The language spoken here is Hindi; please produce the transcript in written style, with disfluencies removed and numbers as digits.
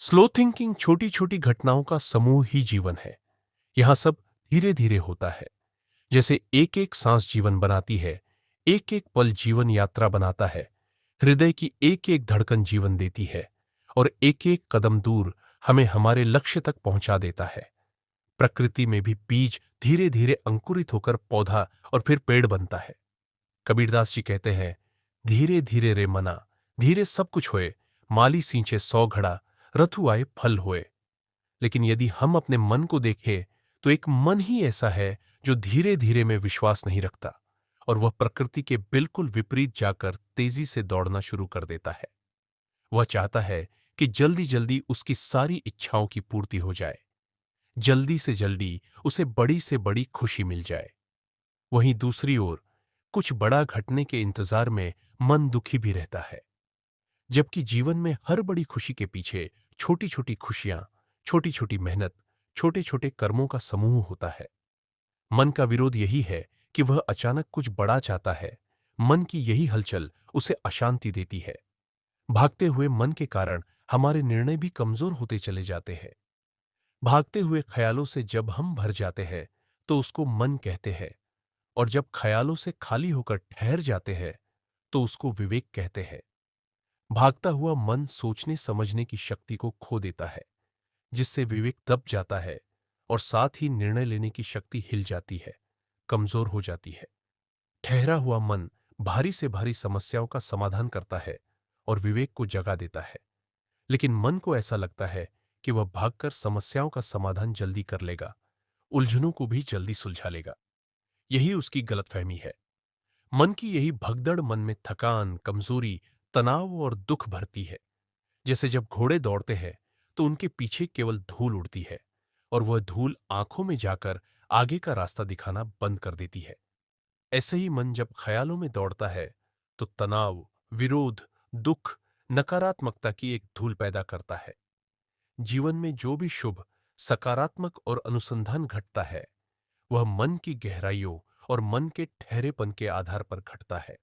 स्लो थिंकिंग छोटी छोटी घटनाओं का समूह ही जीवन है। यहाँ सब धीरे धीरे होता है। जैसे एक एक सांस जीवन बनाती है, एक एक पल जीवन यात्रा बनाता है। हृदय की एक एक धड़कन जीवन देती है और एक एक कदम दूर हमें हमारे लक्ष्य तक पहुंचा देता है। प्रकृति में भी बीज धीरे धीरे अंकुरित होकर पौधा और फिर पेड़ बनता है। कबीरदास जी कहते हैं, धीरे धीरे रे मना, धीरे सब कुछ होए, माली सींचे 100 घड़ा, रथु आए फल होए। लेकिन यदि हम अपने मन को देखें तो एक मन ही ऐसा है जो धीरे धीरे में विश्वास नहीं रखता और वह प्रकृति के बिल्कुल विपरीत जाकर तेजी से दौड़ना शुरू कर देता है। वह चाहता है कि जल्दी जल्दी उसकी सारी इच्छाओं की पूर्ति हो जाए, जल्दी से जल्दी उसे बड़ी से बड़ी खुशी मिल जाए। वहीं दूसरी ओर कुछ बड़ा घटने के इंतजार में मन दुखी भी रहता है, जबकि जीवन में हर बड़ी खुशी के पीछे छोटी छोटी खुशियां, छोटी छोटी मेहनत, छोटे छोटे कर्मों का समूह होता है। मन का विरोध यही है कि वह अचानक कुछ बड़ा चाहता है। मन की यही हलचल उसे अशांति देती है। भागते हुए मन के कारण हमारे निर्णय भी कमजोर होते चले जाते हैं। भागते हुए ख्यालों से जब हम भर जाते हैं तो उसको मन कहते हैं, और जब ख्यालों से खाली होकर ठहर जाते हैं तो उसको विवेक कहते हैं। भागता हुआ मन सोचने समझने की शक्ति को खो देता है, जिससे विवेक दब जाता है और साथ ही निर्णय लेने की शक्ति हिल जाती है, कमजोर हो जाती है। ठहरा हुआ मन भारी से भारी समस्याओं का समाधान करता है और विवेक को जगा देता है। लेकिन मन को ऐसा लगता है कि वह भागकर समस्याओं का समाधान जल्दी कर लेगा, उलझनों को भी जल्दी सुलझा लेगा। यही उसकी गलतफहमी है। मन की यही भगदड़ मन में थकान, कमजोरी, तनाव और दुख भरती है। जैसे जब घोड़े दौड़ते हैं तो उनके पीछे केवल धूल उड़ती है और वह धूल आंखों में जाकर आगे का रास्ता दिखाना बंद कर देती है। ऐसे ही मन जब ख्यालों में दौड़ता है तो तनाव, विरोध, दुख, नकारात्मकता की एक धूल पैदा करता है। जीवन में जो भी शुभ, सकारात्मक और अनुसंधान घटता है वह मन की गहराइयों और मन के ठहरेपन के आधार पर घटता है।